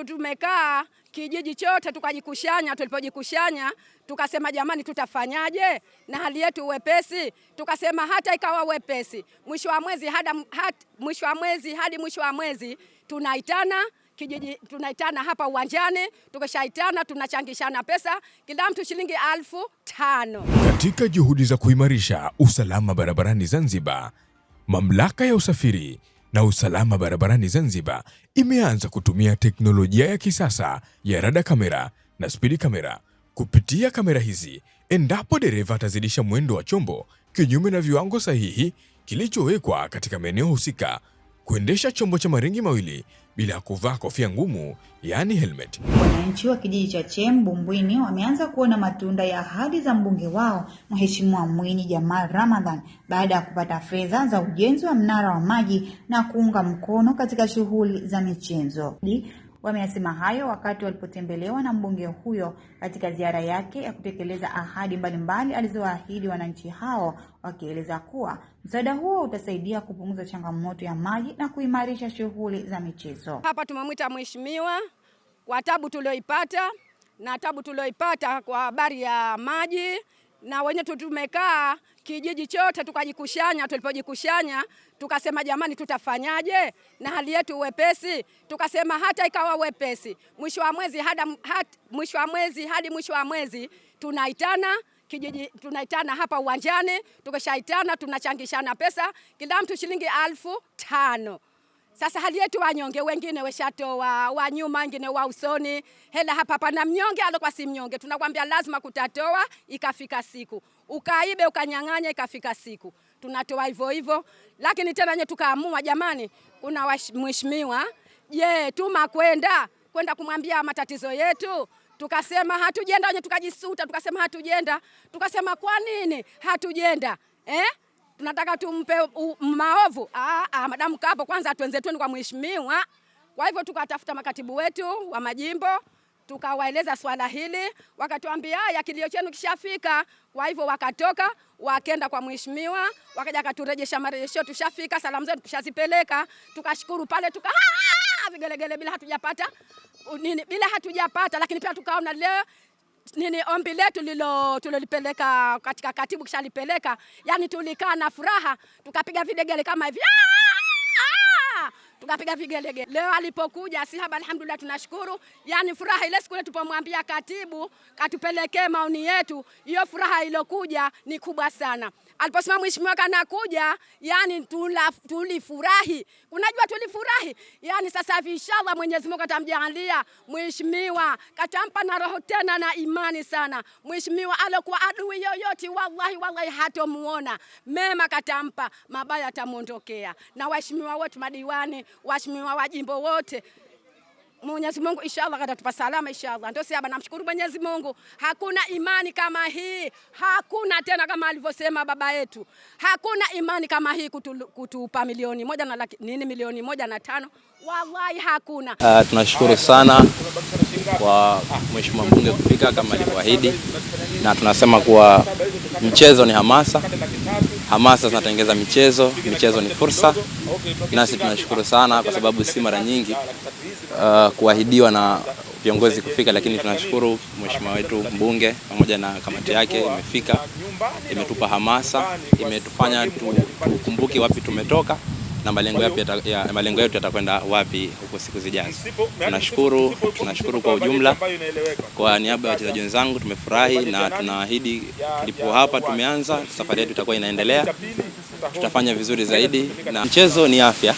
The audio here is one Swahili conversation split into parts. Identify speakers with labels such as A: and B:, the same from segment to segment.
A: tumekaa kijiji chote tukajikushanya. Tulipojikushanya tukasema jamani, tutafanyaje na hali yetu wepesi? Tukasema hata ikawa wepesi, mwisho wa mwezi hadi mwisho wa mwezi tunaitana kijiji, tunaitana hapa uwanjani. Tukishaitana tunachangishana pesa, kila mtu shilingi 5,000.
B: Katika juhudi za kuimarisha usalama barabarani Zanzibar, Mamlaka ya Usafiri na Usalama Barabarani Zanzibar imeanza kutumia teknolojia ya kisasa ya rada kamera na spidi kamera. Kupitia kamera hizi, endapo dereva atazidisha mwendo wa chombo kinyume na viwango sahihi kilichowekwa katika maeneo husika, kuendesha chombo cha maringi mawili bila kuvaa kofia ngumu, yani helmet.
C: Wananchi wa kijiji cha Chem Bumbwini wameanza kuona matunda ya ahadi za mbunge wao Mheshimiwa Mwinyi Jamal Ramadhan baada ya kupata fedha za ujenzi wa mnara wa maji na kuunga mkono katika shughuli za michezo. Wameyasema hayo wakati walipotembelewa na mbunge huyo katika ziara yake ya kutekeleza ahadi mbalimbali alizoahidi wananchi hao, wakieleza kuwa msaada huo utasaidia kupunguza changamoto ya maji na kuimarisha shughuli za michezo.
A: Hapa tumemwita mheshimiwa kwa tabu tulioipata kwa habari ya maji, na wenye tumekaa kijiji chote tukajikushanya. Tulipojikushanya tukasema jamani, tutafanyaje na hali yetu wepesi? Tukasema hata ikawa wepesi, mwisho wa mwezi tunaitana kijiji, tunaitana hapa uwanjani. Tukishaitana tunachangishana pesa, kila mtu shilingi 5,000. Sasa hali yetu wanyonge, wengine weshatoa, wa nyuma wengine wa usoni, hela hapa pana mnyonge alikuwa si mnyonge. Tunakwambia lazima kutatoa, ikafika siku ukaibe ukanyang'anya, ikafika siku tunatoa hivyo. Lakini tena nye tukaamua jamani, kuna mheshimiwa tuma kwenda kumwambia matatizo yetu. Tukasema hatujenda, wenye tukajisuta, tukasema hatujenda. Tukasema kwa nini hatujenda? Tunataka tumpe maovu? Madamu kapo kwanza tuenzetuni kwa mheshimiwa. Kwa hivyo tukatafuta makatibu wetu wa majimbo, tukawaeleza swala hili, wakatuambia ya kilio chenu kishafika. Kwa hivyo wakatoka wakaenda kwa mheshimiwa, wakaja katurejesha marejesho, tushafika, salamu zetu tushazipeleka. Tukashukuru pale, vigelegele bila hatujapata, lakini pia tukaona leo ombi letu tulilopeleka katika katibu kishalipeleka, yani tulikaa na furaha, tukapiga vigelegele kama hivi. Tukapiga vigelegele. Leo alipokuja sihaba, alhamdulillah tunashukuru. Yani furaha ile siku ile tupomwambia katibu katupelekee maoni yetu, hiyo furaha ilokuja ni kubwa sana. Aliposema mheshimiwa kanakuja, yani tulifurahi. Unajua tulifurahi. Yani sasa hivi inshallah Mwenyezi Mungu atamjalia mheshimiwa, katampa na roho tena na imani sana. Mheshimiwa alokuwa adui yoyote wallahi hatomuona. Mema katampa, mabaya atamuondokea. Na waheshimiwa wote madiwani, waheshimiwa wa jimbo wote, Mwenyezi Mungu inshallah atatupa salama inshallah. Ndio sasa namshukuru Mwenyezi Mungu. Hakuna imani kama hii. Hakuna tena kama alivyosema baba yetu. Hakuna imani kama hii kutupa milioni 1.5. Wallahi hakuna.
D: Tunashukuru sana kwa mheshimiwa mbunge kufika kama alivyoahidi, na tunasema kuwa mchezo ni hamasa. Hamasa zinatengeza michezo ni fursa. Nasi tunashukuru sana kwa sababu si mara nyingi kuahidiwa na viongozi kufika, lakini tunashukuru mheshimiwa wetu mbunge pamoja na kamati yake imefika, imetupa hamasa, imetufanya tukumbuke wapi tumetoka na malengo yetu yatakwenda wapi huko siku zijazo. Tunashukuru kwa ujumla. Kwa niaba ya wachezaji wenzangu tumefurahi na tunaahidi tulipo hapa tumeanza, safari yetu itakuwa inaendelea. Tutafanya vizuri zaidi, na mchezo ni afya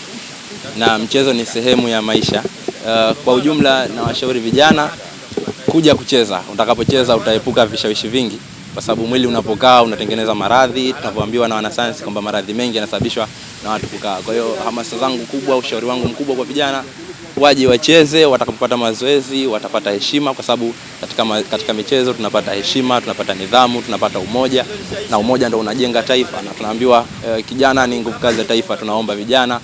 D: na mchezo ni sehemu ya maisha. Kwa ujumla na washauri vijana kuja kucheza. Utakapocheza utaepuka vishawishi vingi, kwa sababu mwili unapokaa unatengeneza maradhi. Tunapoambiwa na wanasayansi kwamba maradhi mengi yanasababishwa na watu kukaa. Kwa hiyo hamasa zangu kubwa, ushauri wangu mkubwa kwa vijana, waje wacheze. Watakapopata mazoezi watapata heshima, kwa sababu katika michezo tunapata heshima, tunapata nidhamu, tunapata umoja, na umoja ndio unajenga taifa. Na tunaambiwa kijana ni nguvu kazi ya taifa. Tunaomba vijana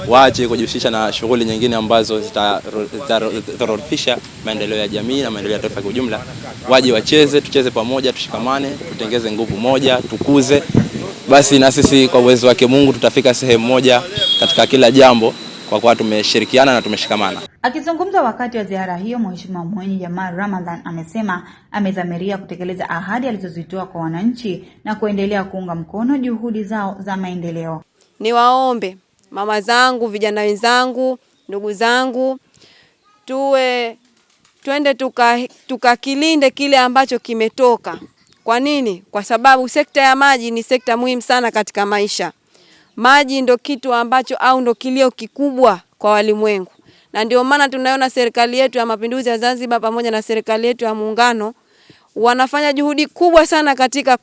D: waache kujihusisha na shughuli nyingine ambazo zitadhoofisha maendeleo ya jamii na maendeleo ya taifa kwa ujumla. Waje wacheze, tucheze pamoja, tushikamane, tutengeze nguvu moja, tukuze. Basi na sisi kwa uwezo wake Mungu tutafika sehemu moja katika kila jambo, kwa kuwa tumeshirikiana na tumeshikamana.
C: Akizungumza wakati wa ziara hiyo, Mheshimiwa Mwinyi Jamal Ramadhan amesema amedhamiria kutekeleza ahadi alizozitoa kwa wananchi na kuendelea kuunga mkono juhudi zao za maendeleo.
E: Niwaombe mama zangu, vijana wenzangu, ndugu zangu, twende tukakilinde kile ambacho kimetoka. Kwa nini? Kwa sababu sekta ya maji ni sekta muhimu sana katika maisha. Maji ndo kitu ambacho au ndo kilio kikubwa kwa walimwengu. Na ndio maana tunaona serikali yetu ya Mapinduzi ya Zanzibar pamoja na serikali yetu ya Muungano wanafanya juhudi kubwa sana katika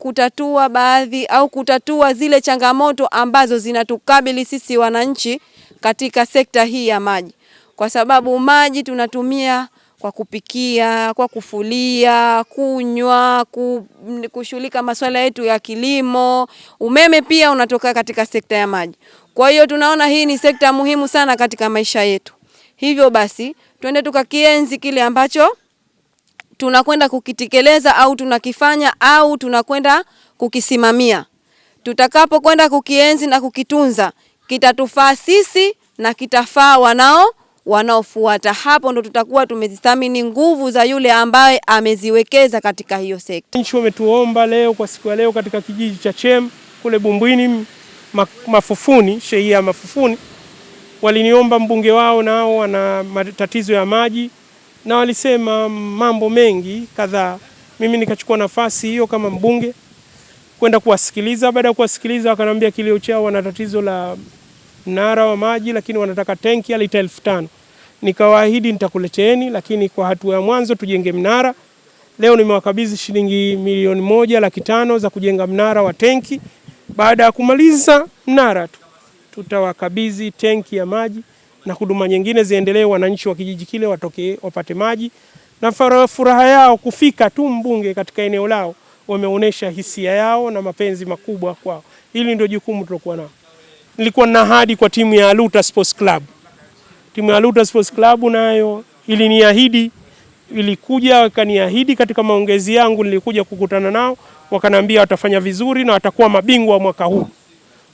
E: kutatua zile changamoto ambazo zinatukabili sisi wananchi katika sekta hii ya maji. Kwa sababu maji tunatumia kwa kupikia, kwa kufulia, kunywa, kushughulika masuala yetu ya kilimo. Umeme pia unatoka katika sekta ya maji. Kwa hiyo tunaona hii ni sekta muhimu sana katika maisha yetu. Hivyo basi, twende tukakienzi kile ambacho tunakwenda kukitekeleza au tunakifanya au tunakwenda kukisimamia. Tutakapo kwenda kukienzi na kukitunza, kitatufaa sisi na kitafaa wanaofuata. Hapo ndo tutakuwa tumezithamini nguvu za yule ambaye ameziwekeza katika hiyo sekta.
F: Nchi wametuomba leo kwa siku ya leo katika kijiji cha Chem kule Bumbwini Mafufuni, shehia Mafufuni, waliniomba mbunge wao nao wana matatizo ya maji na walisema mambo mengi kadhaa. Mimi nikachukua nafasi hiyo kama mbunge kwenda kuwasikiliza. Baada ya kuwasikiliza wakaniambia kilio chao wana tatizo la mnara wa maji, lakini wanataka tenki ya lita 1500. Nikawaahidi nitakuleteeni, lakini kwa hatua ya mwanzo tujenge mnara. Leo nimewakabidhi shilingi milioni 1,500,000 za kujenga mnara wa tenki. Baada ya kumaliza mnara tutawakabidhi tenki ya maji na huduma nyingine ziendelee, wananchi wa kijiji kile wapate maji. Na furaha yao kufika tu mbunge katika eneo lao, wameonesha hisia yao na mapenzi makubwa kwao. Hili ndio jukumu tulokuwa nao. Nilikuwa na ahadi kwa timu ya Aluta Sports Club. Timu ya Aluta Sports Club nayo iliniahidi, ilikuja wakaniahidi katika maongezi yangu, nilikuja kukutana nao, wakaniambia watafanya vizuri na watakuwa mabingwa mwaka huu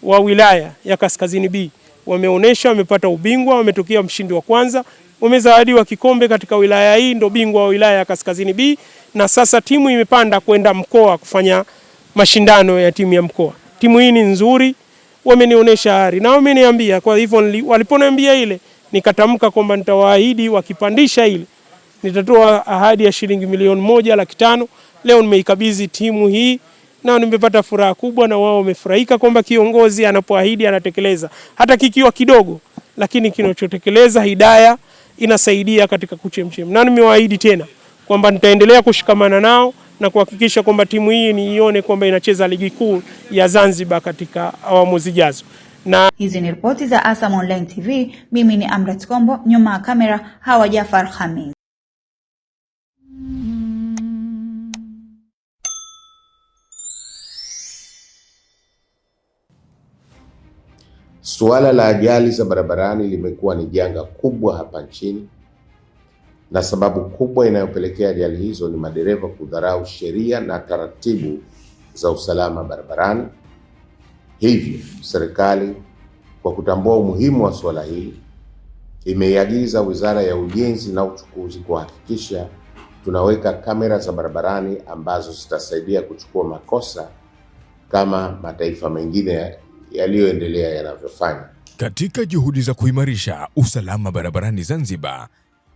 F: wa wilaya ya Kaskazini B. Wameonesha, wamepata ubingwa, wametokea mshindi wa kwanza, wamezawadiwa kikombe katika wilaya hii, ndio bingwa wa wilaya ya Kaskazini B, na sasa timu imepanda kwenda mkoa kufanya mashindano ya timu ya mkoa. Timu hii ni nzuri, wamenionyesha ari na wameniambia. Kwa hivyo waliponiambia ile, nikatamka kwamba nitawaahidi wakipandisha ile nitatoa ahadi ya shilingi milioni 1,500,000. Leo nimeikabidhi timu hii na nimepata furaha kubwa, na wao wamefurahika kwamba kiongozi anapoahidi anatekeleza, hata kikiwa kidogo, lakini kinachotekeleza hidaya inasaidia katika kuchemchem. Na nimewaahidi tena kwamba nitaendelea kushikamana nao na kuhakikisha kwamba timu hii niione kwamba inacheza ligi kuu ya Zanzibar katika awamu zijazo. Na
C: hizi ni ripoti za ASAM Online TV. Mimi ni Amrat Kombo, nyuma ya kamera Hawa Jafar Khamis.
G: Suala la ajali za barabarani limekuwa ni janga kubwa hapa nchini, na sababu kubwa inayopelekea ajali hizo ni madereva kudharau sheria na taratibu za usalama barabarani. Hivyo serikali kwa kutambua umuhimu wa suala hili imeiagiza Wizara ya Ujenzi na Uchukuzi kuhakikisha tunaweka kamera za barabarani ambazo zitasaidia kuchukua makosa kama mataifa mengine yaliyoendelea yanavyofanya.
B: Katika juhudi za kuimarisha usalama barabarani Zanzibar,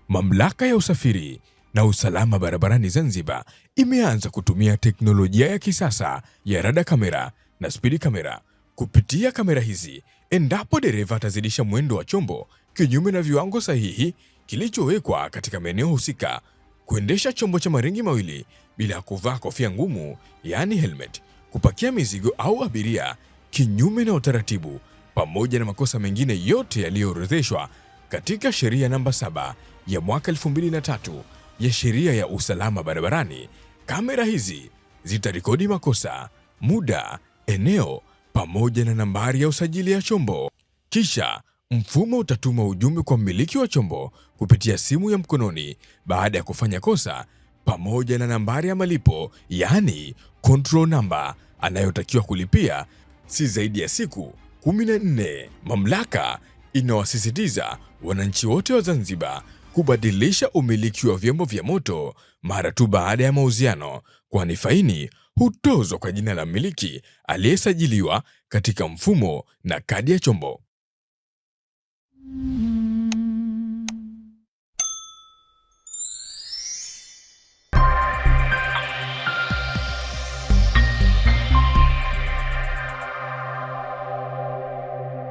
B: Mamlaka ya Usafiri na Usalama Barabarani Zanzibar imeanza kutumia teknolojia ya kisasa ya rada kamera na spidi kamera. Kupitia kamera hizi, endapo dereva atazidisha mwendo wa chombo kinyume na viwango sahihi kilichowekwa katika maeneo husika, kuendesha chombo cha maringi mawili bila kuvaa kofia ngumu, yani helmet, kupakia mizigo au abiria kinyume na utaratibu, pamoja na makosa mengine yote yaliyoorodheshwa katika sheria namba 7 ya mwaka 2003 ya sheria ya usalama barabarani, kamera hizi zitarekodi makosa, muda, eneo pamoja na nambari ya usajili ya chombo. Kisha mfumo utatuma ujumbe kwa mmiliki wa chombo kupitia simu ya mkononi baada ya kufanya kosa, pamoja na nambari ya malipo, yani control number anayotakiwa kulipia si zaidi ya siku 14. Mamlaka inawasisitiza wananchi wote wa Zanzibar kubadilisha umiliki wa vyombo vya moto mara tu baada ya mauziano, kwani faini hutozwa kwa jina la mmiliki aliyesajiliwa katika mfumo na kadi ya chombo.